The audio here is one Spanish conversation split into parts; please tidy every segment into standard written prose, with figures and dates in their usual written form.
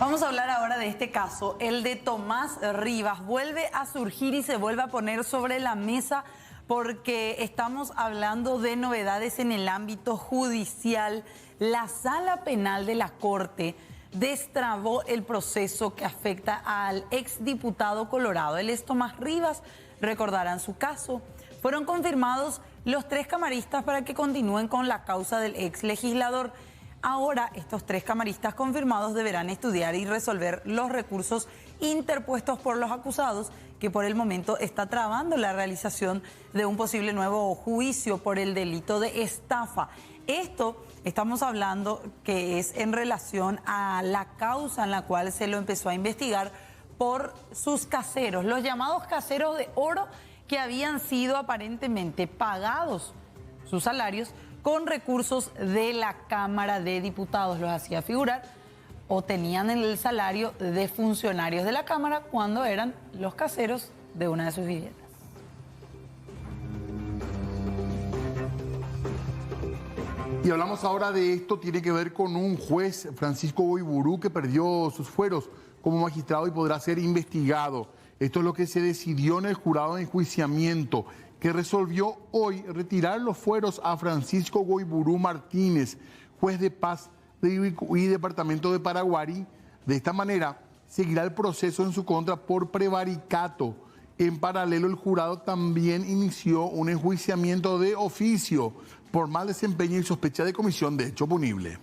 Vamos a hablar ahora de este caso, el de Tomás Rivas. Vuelve a surgir y se vuelve a poner sobre la mesa porque estamos hablando de novedades en el ámbito judicial. La Sala Penal de la Corte destrabó el proceso que afecta al exdiputado colorado. Él es Tomás Rivas, recordarán su caso. Fueron confirmados los 3 camaristas para que continúen con la causa del ex legislador. Ahora, estos 3 camaristas confirmados deberán estudiar y resolver los recursos interpuestos por los acusados, que por el momento está trabando la realización de un posible nuevo juicio por el delito de estafa. Esto estamos hablando que es en relación a la causa en la cual se lo empezó a investigar por sus caseros, los llamados caseros de oro, que habían sido aparentemente pagados sus salarios con recursos de la Cámara de Diputados. Los hacía figurar o tenían el salario de funcionarios de la Cámara cuando eran los caseros de una de sus viviendas. Y hablamos ahora de esto, tiene que ver con un juez, Francisco Goiburú, que perdió sus fueros como magistrado y podrá ser investigado. Esto es lo que se decidió en el jurado de enjuiciamiento, que resolvió hoy retirar los fueros a Francisco Goiburú Martínez, juez de paz y departamento de Paraguarí. De esta manera, seguirá el proceso en su contra por prevaricato. En paralelo, el jurado también inició un enjuiciamiento de oficio por mal desempeño y sospecha de comisión de hecho punible.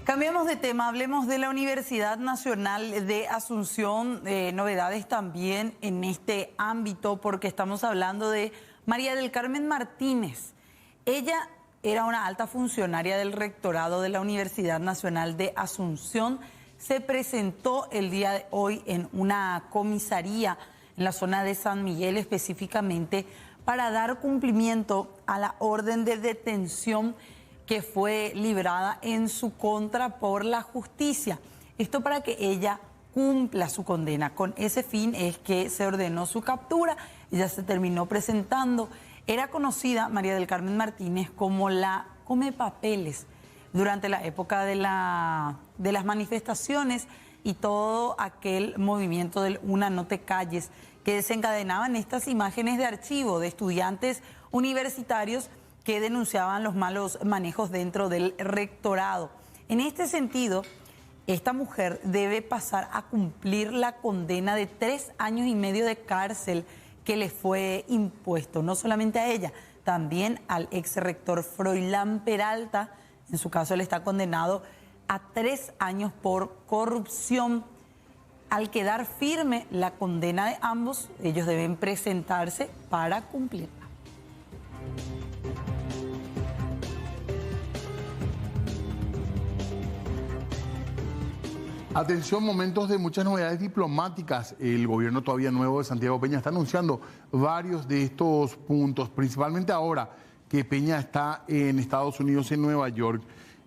Cambiamos de tema, hablemos de la Universidad Nacional de Asunción, novedades también en este ámbito, porque estamos hablando de María del Carmen Martínez. Ella era una alta funcionaria del rectorado de la Universidad Nacional de Asunción. Se presentó el día de hoy en una comisaría en la zona de San Miguel específicamente para dar cumplimiento a la orden de detención que fue librada en su contra por la justicia. Esto para que ella cumpla su condena. Con ese fin es que se ordenó su captura. Ella se terminó presentando. Era conocida, María del Carmen Martínez, como la Comepapeles durante la época de las manifestaciones y todo aquel movimiento del Una No Te Calles, que desencadenaban estas imágenes de archivo de estudiantes universitarios que denunciaban los malos manejos dentro del rectorado. En este sentido, esta mujer debe pasar a cumplir la condena de 3 años y medio de cárcel que le fue impuesto, no solamente a ella, también al ex rector Froilán Peralta. En su caso, él está condenado a 3 años por corrupción. Al quedar firme la condena de ambos, ellos deben presentarse para cumplirla. Atención, momentos de muchas novedades diplomáticas. El gobierno todavía nuevo de Santiago Peña está anunciando varios de estos puntos, principalmente ahora que Peña está en Estados Unidos, en Nueva York.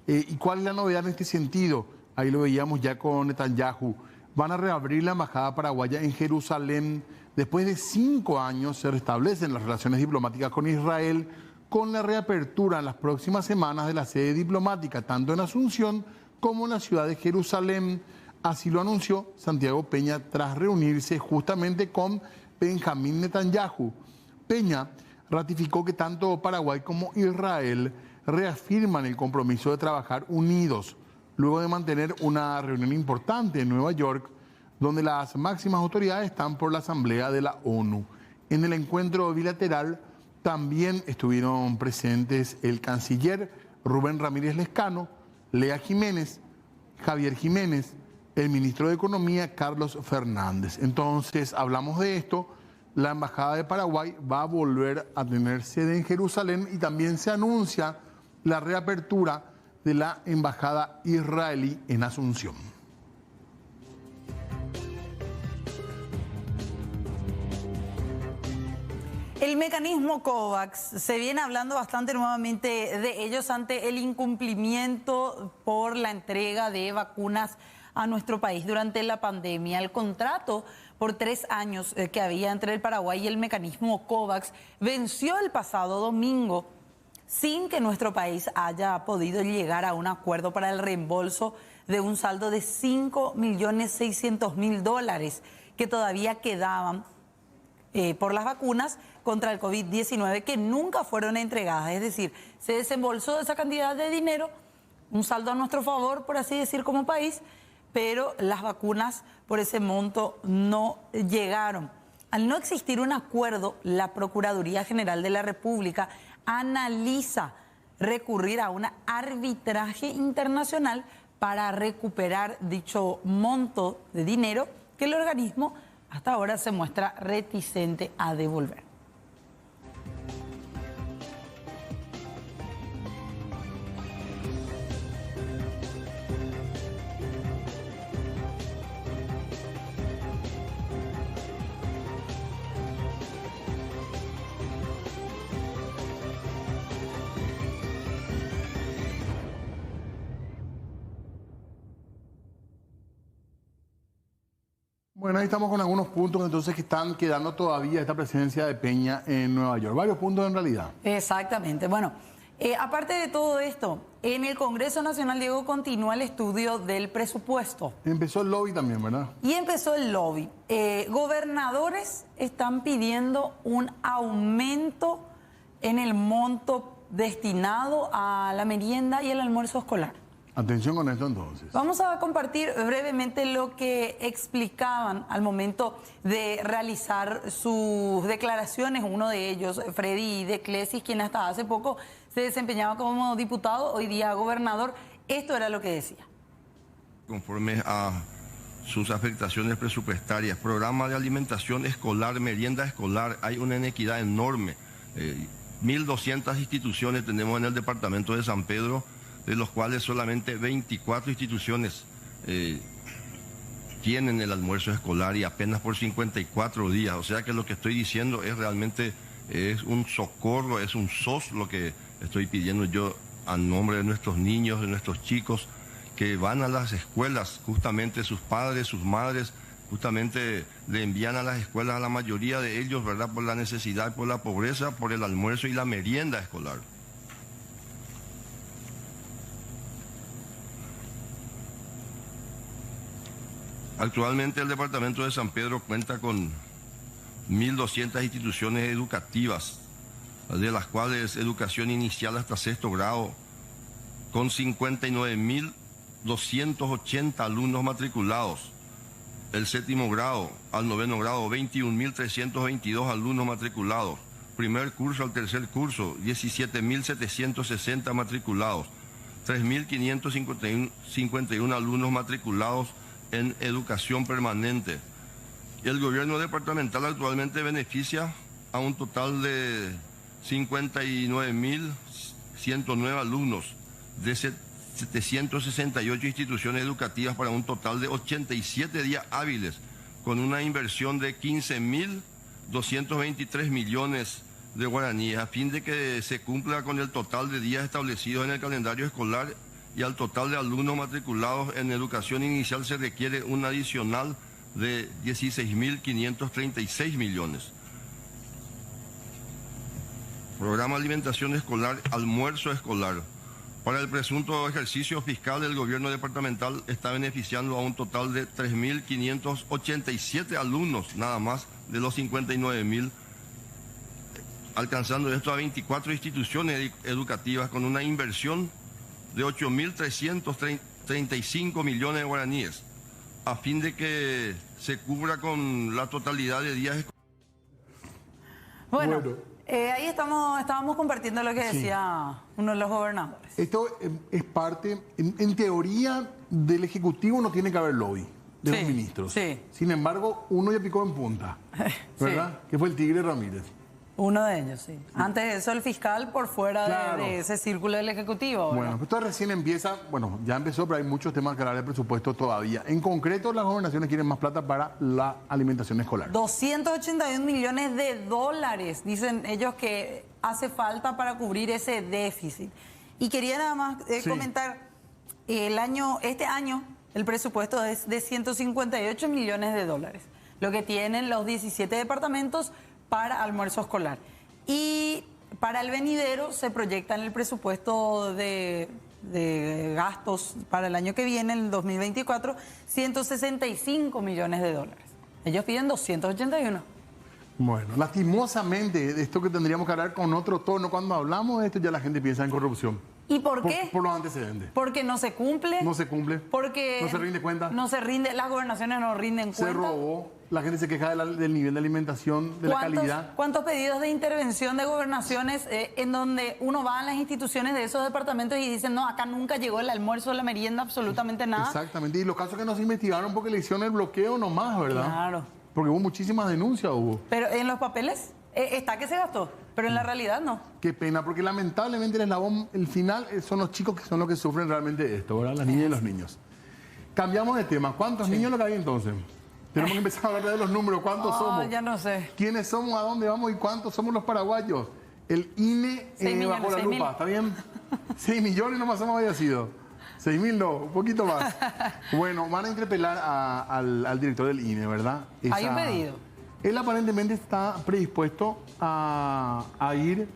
¿Y cuál es la novedad en este sentido? Ahí lo veíamos ya con Netanyahu. Van a reabrir la embajada paraguaya en Jerusalén. Después de 5 años se restablecen las relaciones diplomáticas con Israel, con la reapertura en las próximas semanas de la sede diplomática, tanto en Asunción como en la ciudad de Jerusalén. Así lo anunció Santiago Peña tras reunirse justamente con Benjamín Netanyahu. Peña ratificó que tanto Paraguay como Israel reafirman el compromiso de trabajar unidos, luego de mantener una reunión importante en Nueva York, donde las máximas autoridades están por la Asamblea de la ONU. En el encuentro bilateral también estuvieron presentes el canciller Rubén Ramírez Lescano, Lea Jiménez, Javier Jiménez, el ministro de Economía, Carlos Fernández. Entonces, hablamos de esto. La Embajada de Paraguay va a volver a tener sede en Jerusalén y también se anuncia la reapertura de la Embajada israelí en Asunción. El mecanismo COVAX, se viene hablando bastante nuevamente de ellos ante el incumplimiento por la entrega de vacunas a nuestro país durante la pandemia. El contrato por 3 años que había entre el Paraguay y el mecanismo COVAX venció el pasado domingo sin que nuestro país haya podido llegar a un acuerdo para el reembolso de un saldo de $5.600.000 que todavía quedaban por las vacunas contra el COVID-19 que nunca fueron entregadas. Es decir, se desembolsó esa cantidad de dinero, un saldo a nuestro favor, por así decir, como país, pero las vacunas por ese monto no llegaron. Al no existir un acuerdo, la Procuraduría General de la República analiza recurrir a un arbitraje internacional para recuperar dicho monto de dinero que el organismo hasta ahora se muestra reticente a devolver. Bueno, ahí estamos con algunos puntos entonces que están quedando todavía esta presencia de Peña en Nueva York. Varios puntos en realidad. Exactamente. Bueno, aparte de todo esto, en el Congreso Nacional, Diego, continúa el estudio del presupuesto. Empezó el lobby también, ¿verdad? Y empezó el lobby. Gobernadores están pidiendo un aumento en el monto destinado a la merienda y el almuerzo escolar. Atención con esto entonces. Vamos a compartir brevemente lo que explicaban al momento de realizar sus declaraciones. Uno de ellos, Freddy de Clesis, quien hasta hace poco se desempeñaba como diputado, hoy día gobernador. Esto era lo que decía. Conforme a sus afectaciones presupuestarias, programa de alimentación escolar, merienda escolar, hay una inequidad enorme. 1.200 instituciones tenemos en el departamento de San Pedro, de los cuales solamente 24 instituciones tienen el almuerzo escolar y apenas por 54 días. O sea que lo que estoy diciendo es realmente es un socorro, es un SOS lo que estoy pidiendo yo a nombre de nuestros niños, de nuestros chicos que van a las escuelas. Justamente sus padres, sus madres, justamente le envían a las escuelas a la mayoría de ellos, ¿verdad? Por la necesidad, por la pobreza, por el almuerzo y la merienda escolar. Actualmente el departamento de San Pedro cuenta con 1.200 instituciones educativas, de las cuales educación inicial hasta 6º grado, con 59.280 alumnos matriculados. El 7º grado al 9º grado, 21.322 alumnos matriculados. Primer curso al 3er curso, 17.760 matriculados. 3.551 alumnos matriculados en educación permanente. El gobierno departamental actualmente beneficia a un total de 59.109 alumnos de 768 instituciones educativas para un total de 87 días hábiles, con una inversión de 15.223 millones de guaraníes, a fin de que se cumpla con el total de días establecidos en el calendario escolar. Y al total de alumnos matriculados en educación inicial se requiere un adicional de 16.536 millones. Programa alimentación escolar, almuerzo escolar. Para el presunto ejercicio fiscal, el gobierno departamental está beneficiando a un total de 3.587 alumnos, nada más de los 59.000, alcanzando esto a 24 instituciones educativas con una inversión de 8.335 millones de guaraníes, a fin de que se cubra con la totalidad de días. Bueno, ahí estábamos compartiendo lo que decía uno de los gobernadores. Esto es parte, en teoría, del Ejecutivo no tiene que haber lobby de los ministros. Sí. Sin embargo, uno ya picó en punta, ¿verdad? Sí. Que fue el Tigre Ramírez. Uno de ellos, sí. Antes de eso, el fiscal por fuera Claro. de ese círculo del Ejecutivo. ¿verdad? Bueno, esto recién empieza, bueno, ya empezó, pero hay muchos temas que hablar del presupuesto todavía. En concreto, las gobernaciones quieren más plata para la alimentación escolar. 281 millones de dólares, dicen ellos que hace falta para cubrir ese déficit. Y quería nada más Sí. comentar, este año el presupuesto es de 158 millones de dólares, lo que tienen los 17 departamentos para almuerzo escolar. Y para el venidero se proyecta en el presupuesto de gastos para el año que viene, en el 2024, 165 millones de dólares. Ellos piden 281. Bueno, lastimosamente, de esto que tendríamos que hablar con otro tono, cuando hablamos de esto ya la gente piensa en corrupción. ¿Y por qué? Por los antecedentes. Porque no se cumple. No se cumple. Porque no se rinde cuenta. No se rinde, las gobernaciones no rinden Se cuenta. robó. La gente se queja del nivel de alimentación, de la calidad. ¿Cuántos pedidos de intervención de gobernaciones en donde uno va a las instituciones de esos departamentos y dicen, no, acá nunca llegó el almuerzo, la merienda, absolutamente nada? Exactamente. Y los casos que no se investigaron porque le hicieron el bloqueo nomás, ¿verdad? Claro. Porque hubo muchísimas denuncias, Pero en los papeles está que se gastó, pero en la realidad no. Qué pena, porque lamentablemente el eslabón, el final, son los chicos que son los que sufren realmente de esto, ¿verdad? Las niñas y los niños. Cambiamos de tema. ¿Cuántos niños lo que hay entonces? Tenemos que empezar a hablar de los números. ¿Cuántos somos? Ya no sé. ¿Quiénes somos? ¿A dónde vamos? ¿Y cuántos somos los paraguayos? El INE 6 millones, bajo la 6.000. lupa, ¿está bien? 6 millones nomás había sido. 6.000 no, un poquito más. Bueno, van a interpelar al director del INE, ¿verdad? Hay un pedido. Él aparentemente está predispuesto a ir.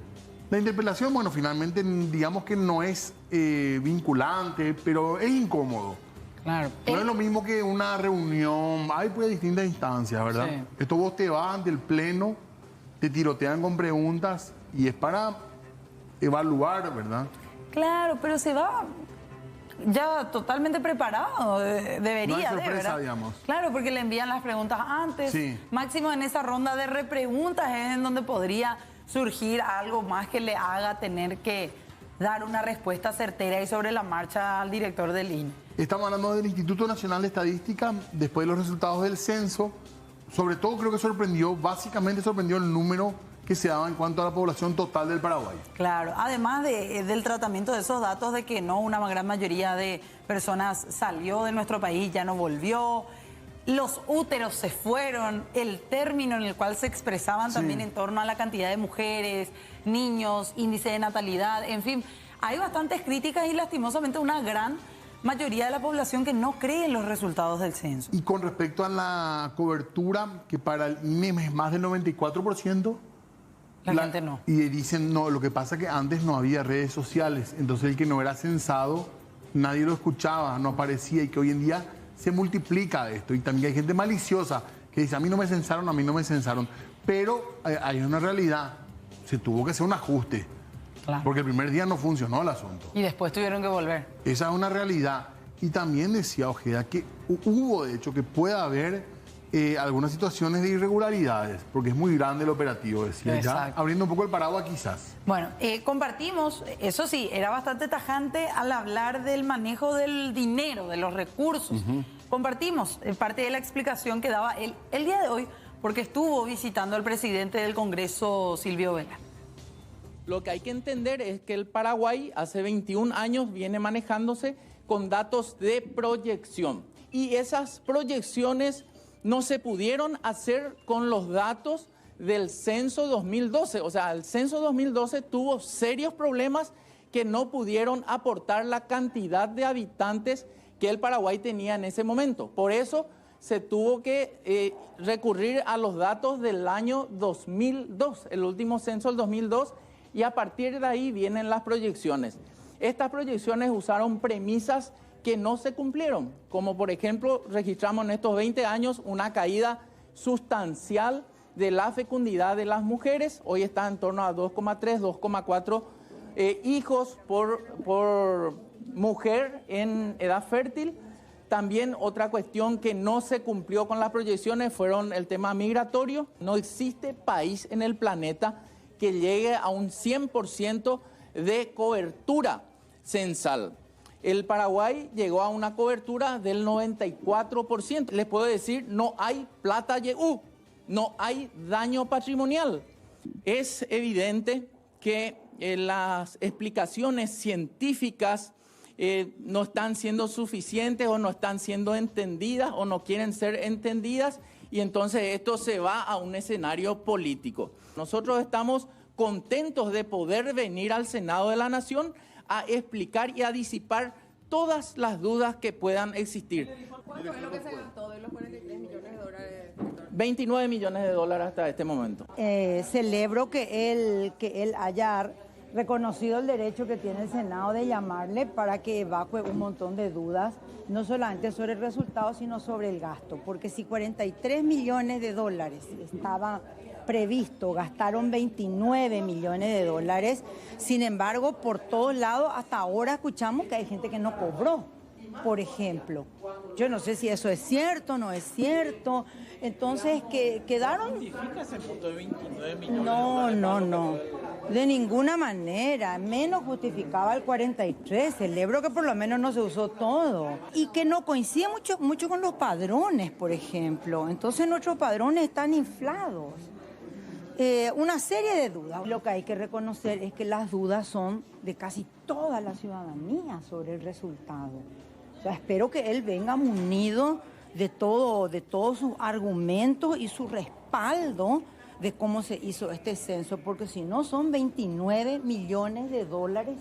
La interpelación, bueno, finalmente digamos que no es vinculante, pero es incómodo. Claro. No es lo mismo que una reunión, hay pues distintas instancias, ¿verdad? Sí. Esto vos te vas ante el pleno, te tirotean con preguntas y es para evaluar, ¿verdad? Claro, pero se va ya totalmente preparado, debería No hay de, sorpresa, ¿verdad? digamos. Claro, porque le envían las preguntas antes. Sí. Máximo en esa ronda de repreguntas es en donde podría surgir algo más que le haga tener que dar una respuesta certera y sobre la marcha al director del INE. Estamos hablando del Instituto Nacional de Estadística, después de los resultados del censo. Sobre todo creo que básicamente sorprendió el número que se daba en cuanto a la población total del Paraguay. Claro, además del tratamiento de esos datos de que no, una gran mayoría de personas salió de nuestro país, ya no volvió, los úteros se fueron, el término en el cual se expresaban también en torno a la cantidad de mujeres, niños, índice de natalidad, en fin, hay bastantes críticas y lastimosamente una gran mayoría de la población que no cree en los resultados del censo. Y con respecto a la cobertura, que para el INE es más del 94%, La gente no. Y dicen, no, lo que pasa es que antes no había redes sociales, entonces el que no era censado, nadie lo escuchaba, no aparecía, y que hoy en día se multiplica esto. Y también hay gente maliciosa que dice, a mí no me censaron, a mí no me censaron. Pero hay una realidad, se tuvo que hacer un ajuste, Claro. porque el primer día no funcionó el asunto. Y después tuvieron que volver. Esa es una realidad. Y también decía Ojeda que hubo, de hecho, que pueda haber algunas situaciones de irregularidades, porque es muy grande el operativo, decía. Exacto. Ya abriendo un poco el paraguas quizás. Bueno, compartimos, eso sí, era bastante tajante al hablar del manejo del dinero, de los recursos. Compartimos parte de la explicación que daba él el día de hoy, porque estuvo visitando al presidente del Congreso, Silvio Vela. Lo que hay que entender es que el Paraguay hace 21 años viene manejándose con datos de proyección. Y esas proyecciones no se pudieron hacer con los datos del censo 2012. O sea, el censo 2012 tuvo serios problemas que no pudieron aportar la cantidad de habitantes que el Paraguay tenía en ese momento. Por eso se tuvo que recurrir a los datos del año 2002, el último censo del 2002, y a partir de ahí vienen las proyecciones. Estas proyecciones usaron premisas que no se cumplieron, como por ejemplo registramos en estos 20 años una caída sustancial de la fecundidad de las mujeres. Hoy está en torno a 2,3, 2,4 hijos por mujer en edad fértil. También otra cuestión que no se cumplió con las proyecciones fueron el tema migratorio. No existe país en el planeta que llegue a un 100% de cobertura censal. El Paraguay llegó a una cobertura del 94%. Les puedo decir, no hay plata YU, no hay daño patrimonial. Es evidente que las explicaciones científicas no están siendo suficientes o no están siendo entendidas o no quieren ser entendidas, y entonces esto se va a un escenario político. Nosotros estamos contentos de poder venir al Senado de la Nación a explicar y a disipar todas las dudas que puedan existir. ¿Cuánto es lo que se gastó de los 43 millones de dólares? 29 millones de dólares hasta este momento. Celebro que él haya reconocido el derecho que tiene el Senado de llamarle para que evacue un montón de dudas, no solamente sobre el resultado, sino sobre el gasto. Porque si 43 millones de dólares estaba previsto, gastaron 29 millones de dólares, sin embargo, por todos lados, hasta ahora escuchamos que hay gente que no cobró, por ejemplo. Yo no sé si eso es cierto, no es cierto. Entonces, que quedaron... ¿Justifica ese punto de 29 millones No. De ninguna manera. Menos justificaba el 43. Celebro que por lo menos no se usó todo. Y que no coincide mucho con los padrones, por ejemplo. Entonces, nuestros padrones están inflados. Una serie de dudas. Lo que hay que reconocer es que las dudas son de casi toda la ciudadanía sobre el resultado. O sea, espero que él venga munido de todos sus argumentos y su respaldo de cómo se hizo este censo, porque si no son 29 millones de dólares.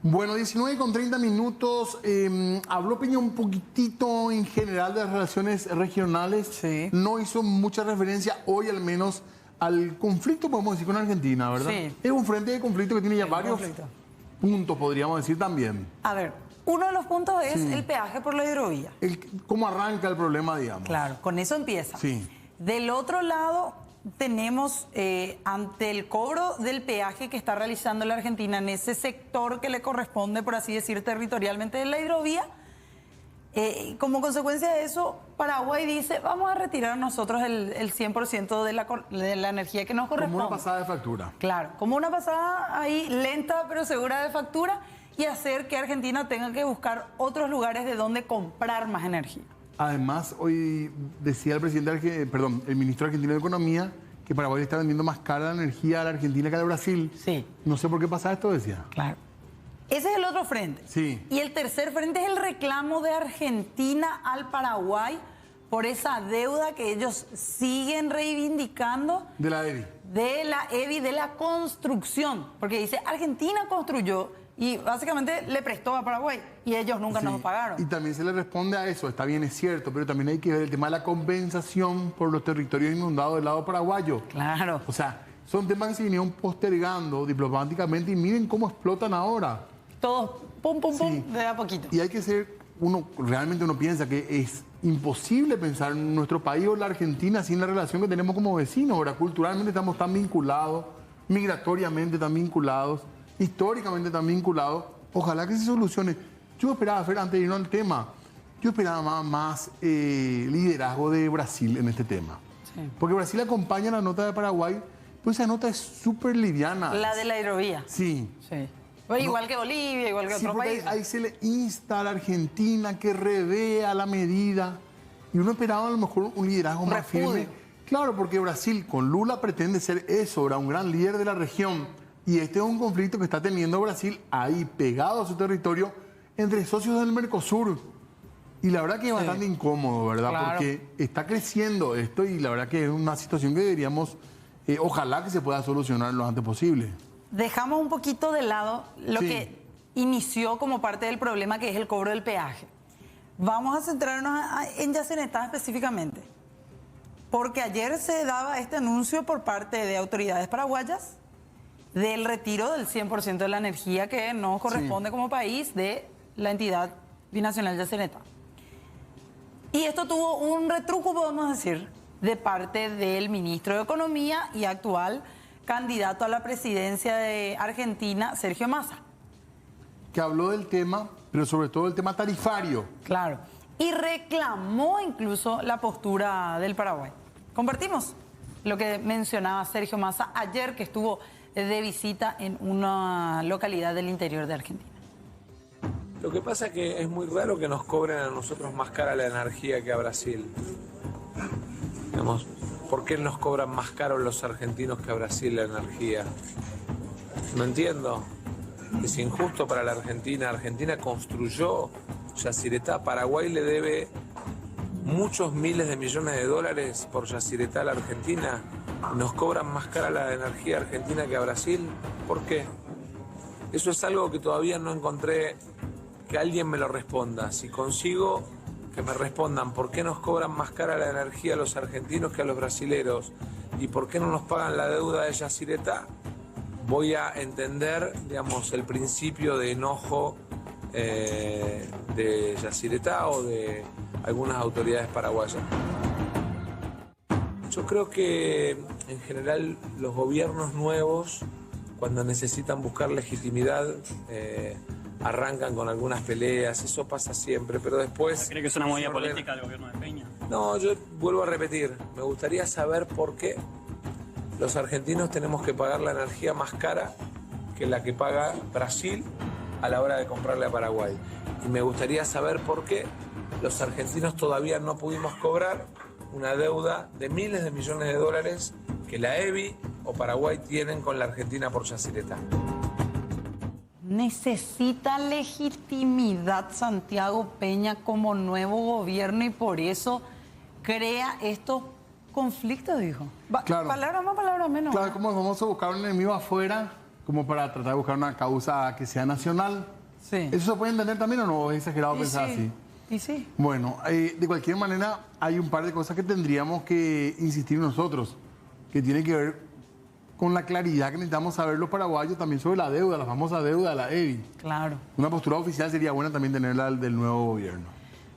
Bueno, 19:30. Habló Peña un poquitito en general de las relaciones regionales. Sí. No hizo mucha referencia hoy al menos al conflicto, podemos decir, con Argentina, ¿verdad? Sí. Es un frente de conflicto que tiene ya varios conflicto. puntos, podríamos decir también. A ver, uno de los puntos es el peaje por la hidrovía. ¿Cómo arranca el problema, digamos? Claro, con eso empieza. Sí. Del otro lado, tenemos ante el cobro del peaje que está realizando la Argentina en ese sector que le corresponde, por así decir, territorialmente de la hidrovía, como consecuencia de eso, Paraguay dice, vamos a retirar nosotros el 100% de la energía que nos corresponde. Como una pasada de factura. Claro, como una pasada ahí lenta pero segura de factura, y hacer que Argentina tenga que buscar otros lugares de donde comprar más energía. Además, hoy decía el el ministro argentino de Economía que Paraguay le está vendiendo más cara la energía a la Argentina que a la Brasil. Sí. No sé por qué pasa esto, decía. Claro. Ese es el otro frente. Sí. Y el tercer frente es el reclamo de Argentina al Paraguay por esa deuda que ellos siguen reivindicando De la EBI. de la EBI, de la construcción. Porque dice, Argentina construyó y básicamente le prestó a Paraguay y ellos nunca Sí. nos pagaron. Y también se le responde a eso, está bien, es cierto, pero también hay que ver el tema de la compensación por los territorios inundados del lado paraguayo. Claro. O sea, son temas que se vinieron postergando diplomáticamente y miren cómo explotan ahora. Todos, pum, pum, pum, Sí. de a poquito. Y hay que ser, realmente uno piensa que es imposible pensar en nuestro país o la Argentina sin la relación que tenemos como vecinos. Ahora, culturalmente estamos tan vinculados, migratoriamente tan vinculados, históricamente tan vinculados. Ojalá que se solucione. Yo esperaba, Fer, antes de irnos al tema, yo esperaba más liderazgo de Brasil en este tema. Sí. Porque Brasil acompaña la nota de Paraguay, pues esa nota es súper liviana. La de la hidrovía. Sí. Sí. Pues igual que Bolivia, igual que Sí, otros porque países. ahí se le insta a la Argentina que revea la medida. Y uno esperaba a lo mejor un liderazgo más Repudio. firme. Claro, porque Brasil con Lula pretende ser eso, era un gran líder de la región. Y este es un conflicto que está teniendo Brasil ahí pegado a su territorio entre socios del Mercosur. Y la verdad que es bastante incómodo, ¿verdad? Claro. Porque está creciendo esto y la verdad que es una situación que deberíamos, ojalá que se pueda solucionar lo antes posible. Dejamos un poquito de lado lo Sí. que inició como parte del problema, que es el cobro del peaje. Vamos a centrarnos en Yacenetá específicamente, porque ayer se daba este anuncio por parte de autoridades paraguayas del retiro del 100% de la energía que nos corresponde como país de la entidad binacional Yacenetá. Y esto tuvo un retruco, podemos decir, de parte del ministro de Economía y actual candidato a la presidencia de Argentina, Sergio Massa. Que habló del tema, pero sobre todo del tema tarifario. Claro. Y reclamó incluso la postura del Paraguay. Compartimos lo que mencionaba Sergio Massa ayer, que estuvo de visita en una localidad del interior de Argentina. Lo que pasa es que es muy raro que nos cobren a nosotros más cara la energía que a Brasil. Digamos, ¿Por qué nos cobran más caro los argentinos que a Brasil la energía? No entiendo. Es injusto para la Argentina. Argentina construyó Yacyretá. Paraguay le debe muchos miles de millones de dólares por Yacyretá a la Argentina. ¿Nos cobran más cara la energía argentina que a Brasil? ¿Por qué? Eso es algo que todavía no encontré que alguien me lo responda. Si consigo que me respondan por qué nos cobran más cara la energía a los argentinos que a los brasileros y por qué no nos pagan la deuda de Yacyretá, voy a entender, digamos, el principio de enojo de Yacyretá o de algunas autoridades paraguayas. Yo creo que en general los gobiernos nuevos, cuando necesitan buscar legitimidad, arrancan con algunas peleas, eso pasa siempre, pero después... ¿Cree que es una movida política del gobierno de Peña? No, yo vuelvo a repetir, me gustaría saber por qué los argentinos tenemos que pagar la energía más cara que la que paga Brasil a la hora de comprarle a Paraguay. Y me gustaría saber por qué los argentinos todavía no pudimos cobrar una deuda de miles de millones de dólares que la EBI o Paraguay tienen con la Argentina por Yacyretá. Necesita legitimidad Santiago Peña como nuevo gobierno y por eso crea estos conflictos, dijo. Claro. Palabra más, palabra menos. Claro, como vamos a buscar un enemigo afuera, como para tratar de buscar una causa que sea nacional. Sí. ¿Eso se puede entender también o no? Es exagerado pensar así. Y sí. Bueno, de cualquier manera hay un par de cosas que tendríamos que insistir nosotros, que tiene que ver con la claridad que necesitamos saber los paraguayos también sobre la deuda, la famosa deuda de la EBI. Claro. Una postura oficial sería buena también tenerla del nuevo gobierno.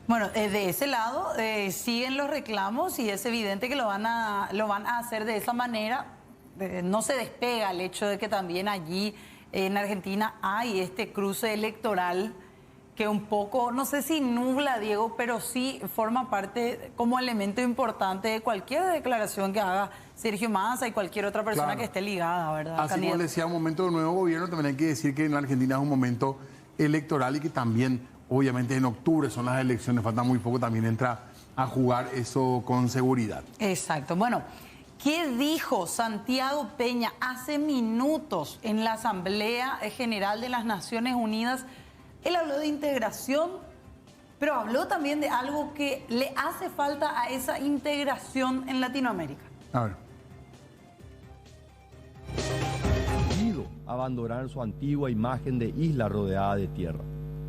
Bueno, de ese lado siguen los reclamos y es evidente que lo van a hacer de esa manera. No se despega el hecho de que también allí en Argentina hay este cruce electoral que un poco, no sé si nubla, Diego, pero sí forma parte como elemento importante de cualquier declaración que haga Sergio Massa y cualquier otra persona Claro. que esté ligada, ¿verdad? Así como le decía, un momento de nuevo gobierno, también hay que decir que en Argentina es un momento electoral y que también, obviamente, en octubre son las elecciones, falta muy poco, también entra a jugar eso con seguridad. Exacto. Bueno, ¿qué dijo Santiago Peña hace minutos en la Asamblea General de las Naciones Unidas? Él habló de integración, pero habló también de algo que le hace falta a esa integración en Latinoamérica. A ver. Abandonar su antigua imagen de isla rodeada de tierra,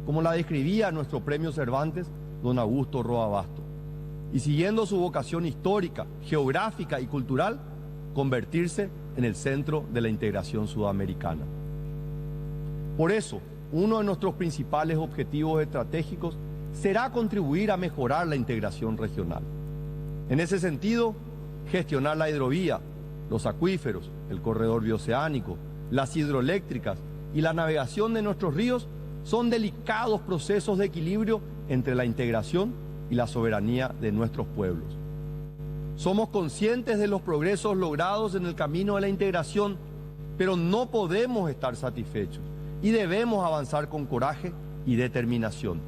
como la describía nuestro premio Cervantes, don Augusto Roa Basto, y siguiendo su vocación histórica, geográfica y cultural, convertirse en el centro de la integración sudamericana. Por eso, uno de nuestros principales objetivos estratégicos será contribuir a mejorar la integración regional. En ese sentido, gestionar la hidrovía, los acuíferos, el corredor bioceánico, las hidroeléctricas y la navegación de nuestros ríos son delicados procesos de equilibrio entre la integración y la soberanía de nuestros pueblos. Somos conscientes de los progresos logrados en el camino de la integración, pero no podemos estar satisfechos y debemos avanzar con coraje y determinación.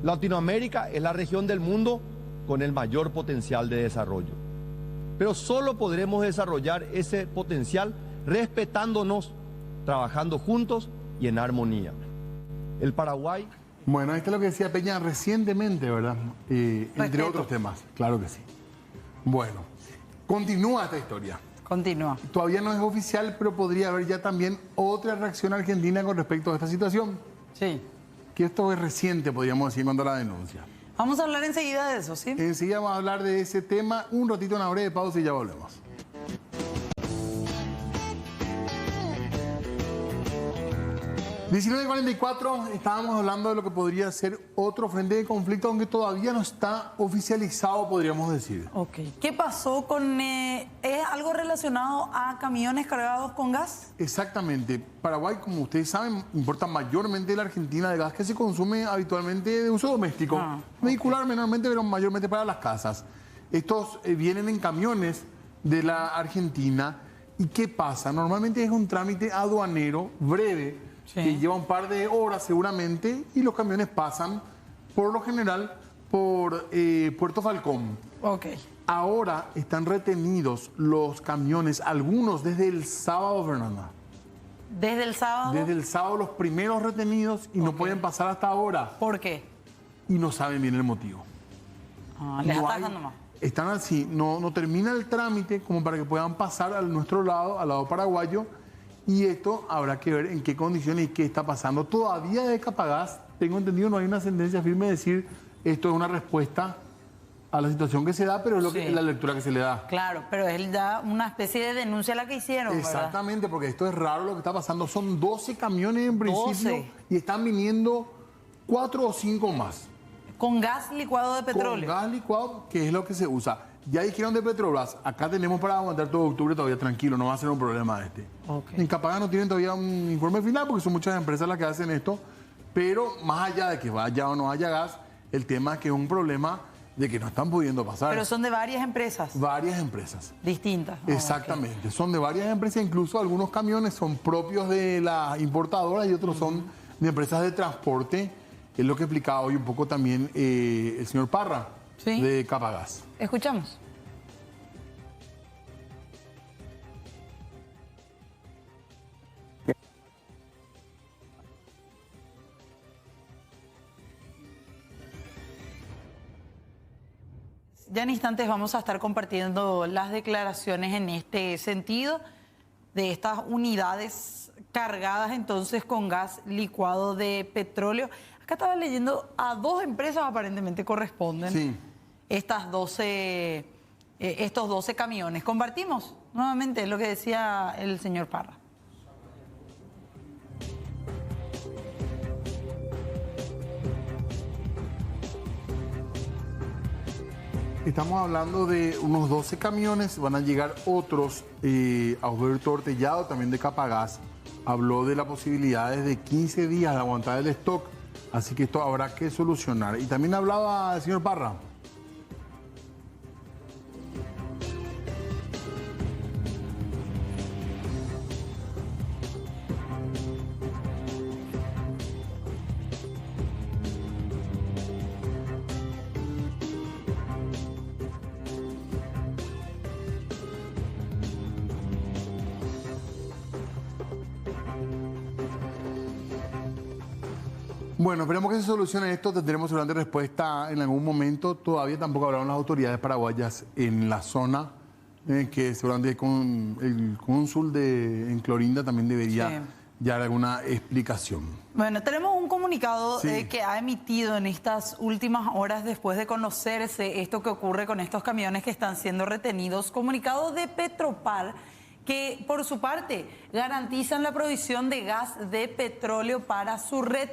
Latinoamérica es la región del mundo con el mayor potencial de desarrollo, pero solo podremos desarrollar ese potencial respetándonos, trabajando juntos y en armonía. El Paraguay... Bueno, esto es lo que decía Peña recientemente, ¿verdad? Entre otros temas, claro que sí. Bueno, continúa esta historia. Continúa. Todavía no es oficial, pero podría haber ya también otra reacción argentina con respecto a esta situación. Sí. Que esto es reciente, podríamos decir, cuando la denuncia. Vamos a hablar enseguida de eso, ¿sí? Enseguida vamos a hablar de ese tema, un ratito, una breve pausa y ya volvemos. 19:44, estábamos hablando de lo que podría ser otro frente de conflicto, aunque todavía no está oficializado, podríamos decir. Ok. ¿Qué pasó con... ¿Es algo relacionado a camiones cargados con gas? Exactamente. Paraguay, como ustedes saben, importa mayormente de la Argentina de gas que se consume habitualmente de uso doméstico. Vehicular menormente, pero mayormente para las casas. Estos vienen en camiones de la Argentina. ¿Y qué pasa? Normalmente es un trámite aduanero breve, que lleva un par de horas seguramente, y los camiones pasan, por lo general, por Puerto Falcón. Ok. Ahora están retenidos los camiones, algunos desde el sábado, Fernanda. ¿Desde el sábado? Desde el sábado los primeros retenidos y no pueden pasar hasta ahora. ¿Por qué? Y no saben bien el motivo. Les No atacan hay- nomás. Están así, no termina el trámite como para que puedan pasar a nuestro lado, al lado paraguayo, y esto habrá que ver en qué condiciones y qué está pasando. Todavía de Capagás, tengo entendido, no hay una sentencia firme de decir esto es una respuesta a la situación que se da, pero es lo que, Sí. la lectura que se le da. Claro, pero es ya una especie de denuncia la que hicieron, ¿verdad? Exactamente, porque esto es raro lo que está pasando. Son 12 camiones en principio 12. y están viniendo 4 o 5 más. Con gas licuado de petróleo. Con gas licuado, que es lo que se usa. Ya dijeron de Petrobras, acá tenemos para aguantar todo octubre todavía tranquilo, no va a ser un problema este. Ok. En Capagás no tienen todavía un informe final porque son muchas empresas las que hacen esto, pero más allá de que vaya o no haya gas, el tema es que es un problema de que no están pudiendo pasar. Pero son de varias empresas Varias empresas. distintas. Exactamente, son de varias empresas, incluso algunos camiones son propios de las importadoras y otros son de empresas de transporte, es lo que explicaba hoy un poco también el señor Parra, Sí. de Capagás. Escuchamos. Ya en instantes vamos a estar compartiendo las declaraciones en este sentido de estas unidades cargadas entonces con gas licuado de petróleo. Acá estaba leyendo, a 2 empresas aparentemente corresponden Sí. estos 12 camiones. Compartimos nuevamente lo que decía el señor Parra. Estamos hablando de unos 12 camiones, van a llegar otros. Alberto Ortellado, también de Capagás, habló de las posibilidades de 15 días de aguantar el stock, así que esto habrá que solucionar. Y también hablaba el señor Parra. Bueno, esperemos que se solucione esto. Tendremos seguramente respuesta en algún momento. Todavía tampoco hablaron las autoridades paraguayas en la zona, que seguramente con el cónsul en Clorinda también debería Sí. dar alguna explicación. Bueno, tenemos un comunicado Sí. que ha emitido en estas últimas horas después de conocerse esto que ocurre con estos camiones que están siendo retenidos. Comunicado de Petropar, que por su parte garantizan la provisión de gas de petróleo para su red.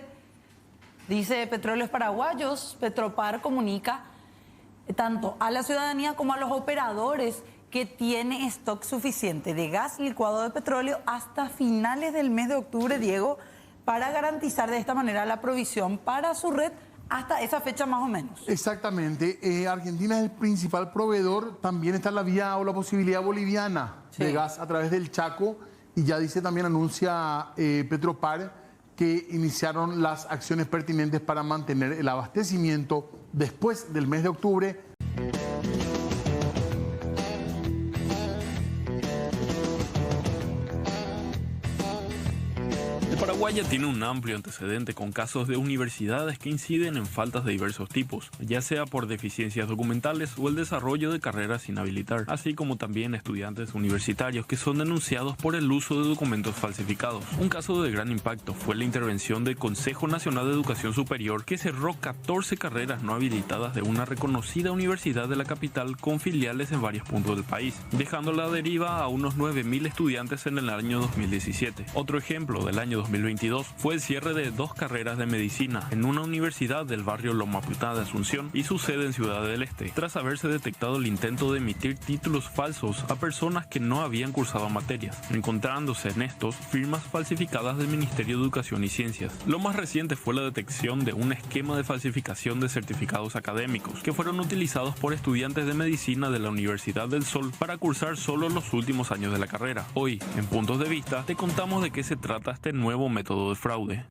Dice Petróleos Paraguayos, Petropar comunica tanto a la ciudadanía como a los operadores que tiene stock suficiente de gas licuado de petróleo hasta finales del mes de octubre, Diego, para garantizar de esta manera la provisión para su red hasta esa fecha más o menos. Exactamente. Argentina es el principal proveedor. También está la vía o la posibilidad boliviana Sí. de gas a través del Chaco. Y ya dice también, anuncia Petropar, que iniciaron las acciones pertinentes para mantener el abastecimiento después del mes de octubre. Paraguay ya tiene un amplio antecedente con casos de universidades que inciden en faltas de diversos tipos, ya sea por deficiencias documentales o el desarrollo de carreras sin habilitar, así como también estudiantes universitarios que son denunciados por el uso de documentos falsificados. Un caso de gran impacto fue la intervención del Consejo Nacional de Educación Superior, que cerró 14 carreras no habilitadas de una reconocida universidad de la capital con filiales en varios puntos del país, dejando la deriva a unos 9.000 estudiantes en el año 2017. Otro ejemplo del año 2022 fue el cierre de 2 carreras de medicina en una universidad del barrio Loma Putá de Asunción y su sede en Ciudad del Este, tras haberse detectado el intento de emitir títulos falsos a personas que no habían cursado materias, encontrándose en estos firmas falsificadas del Ministerio de Educación y Ciencias. Lo más reciente fue la detección de un esquema de falsificación de certificados académicos que fueron utilizados por estudiantes de medicina de la Universidad del Sol para cursar solo los últimos años de la carrera. Hoy, en Puntos de Vista, te contamos de qué se trata este nuevo método de fraude.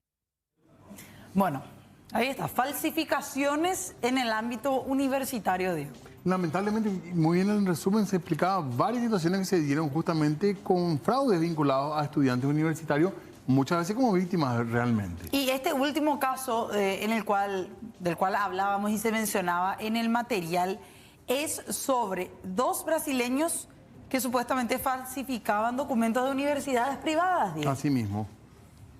Bueno, ahí está, falsificaciones en el ámbito universitario, Diego. Lamentablemente, muy bien en resumen, se explicaba varias situaciones que se dieron justamente con fraudes vinculados a estudiantes universitarios, muchas veces como víctimas realmente. Y este último caso del cual hablábamos y se mencionaba en el material es sobre 2 brasileños que supuestamente falsificaban documentos de universidades privadas. Diego. Así mismo.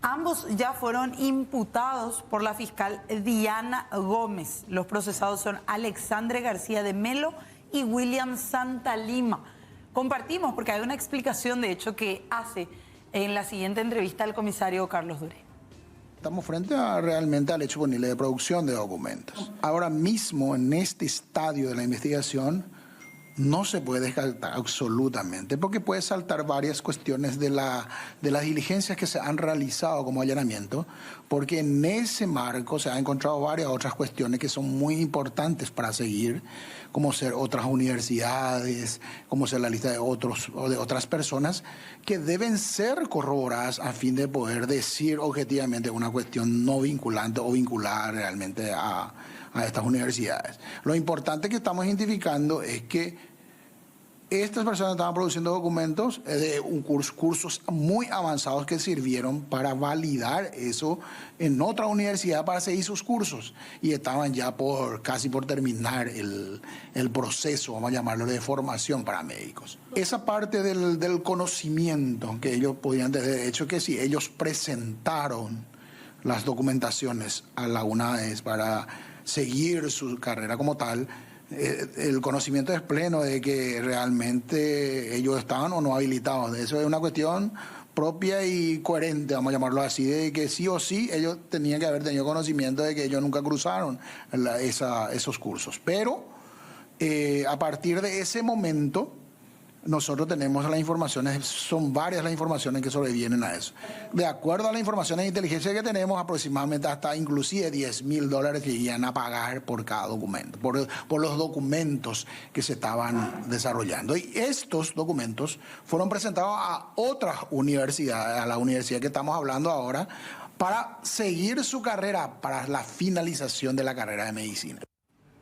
Ambos ya fueron imputados por la fiscal Diana Gómez. Los procesados son Alexandre García de Melo y William Santalima. Compartimos porque hay una explicación, de hecho, que hace en la siguiente entrevista al comisario Carlos Duré. Estamos frente realmente al hecho punible de producción de documentos. Ahora mismo, en este estadio de la investigación, no se puede descartar absolutamente, porque puede saltar varias cuestiones de las diligencias que se han realizado como allanamiento, porque en ese marco se han encontrado varias otras cuestiones que son muy importantes para seguir, como ser otras universidades, como ser la lista de otras personas, que deben ser corroboradas a fin de poder decir objetivamente una cuestión no vinculante o vincular realmente a estas universidades. Lo importante que estamos identificando es que estas personas estaban produciendo documentos de cursos muy avanzados que sirvieron para validar eso en otra universidad para seguir sus cursos, y estaban ya casi por terminar el proceso, vamos a llamarlo, de formación para médicos. Esa parte del conocimiento que ellos podían tener, de hecho que si ellos presentaron las documentaciones a la UNAES para seguir su carrera como tal, el conocimiento es pleno de que realmente ellos estaban o no habilitados. Eso es una cuestión propia y coherente, vamos a llamarlo así, de que sí o sí ellos tenían que haber tenido conocimiento de que ellos nunca cruzaron esos cursos. Pero a partir de ese momento, nosotros tenemos las informaciones, son varias las informaciones que sobrevienen a eso. De acuerdo a las informaciones de inteligencia que tenemos, aproximadamente hasta inclusive $10.000 que iban a pagar por cada documento, por los documentos que se estaban desarrollando. Y estos documentos fueron presentados a otras universidades, a la universidad que estamos hablando ahora, para seguir su carrera, para la finalización de la carrera de medicina.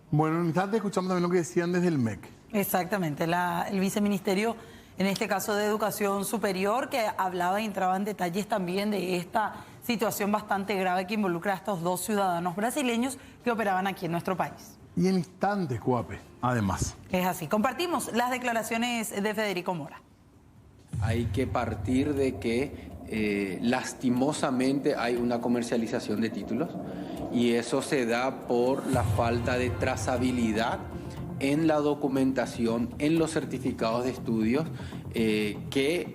Bueno, en un instante escuchamos también lo que decían desde el MEC. Exactamente, el viceministerio, en este caso de Educación Superior, que hablaba y entraba en detalles también de esta situación bastante grave que involucra a estos 2 ciudadanos brasileños que operaban aquí en nuestro país. Y en instantes, Cuape, además. Es así. Compartimos las declaraciones de Federico Mora. Hay que partir de que lastimosamente hay una comercialización de títulos, y eso se da por la falta de trazabilidad en la documentación, en los certificados de estudios que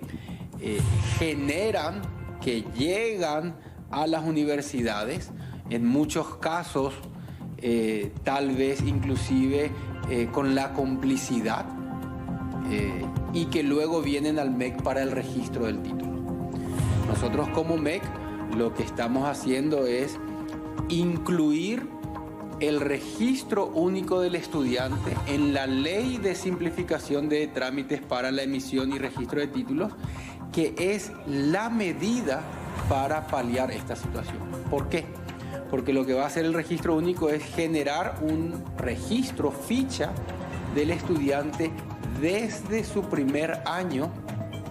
generan, que llegan a las universidades, en muchos casos tal vez inclusive con la complicidad, y que luego vienen al MEC para el registro del título. Nosotros como MEC lo que estamos haciendo es incluir el registro único del estudiante en la ley de simplificación de trámites para la emisión y registro de títulos, que es la medida para paliar esta situación. ¿Por qué? Porque lo que va a hacer el registro único es generar un registro, ficha del estudiante desde su primer año,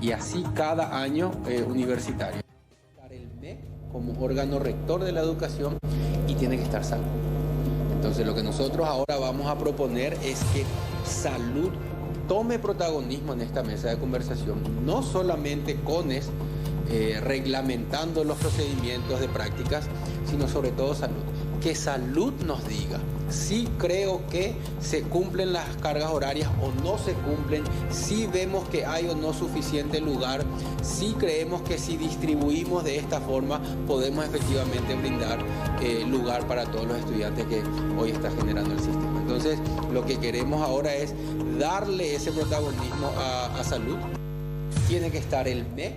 y así cada año universitario. El MEC como órgano rector de la educación, y tiene que estar salud. Entonces lo que nosotros ahora vamos a proponer es que salud tome protagonismo en esta mesa de conversación, no solamente CONES reglamentando los procedimientos de prácticas, sino sobre todo salud. Que salud nos diga si creo que se cumplen las cargas horarias o no se cumplen, si vemos que hay o no suficiente lugar, si creemos que si distribuimos de esta forma podemos efectivamente brindar lugar para todos los estudiantes que hoy está generando el sistema. Entonces, lo que queremos ahora es darle ese protagonismo a salud. Tiene que estar el MEC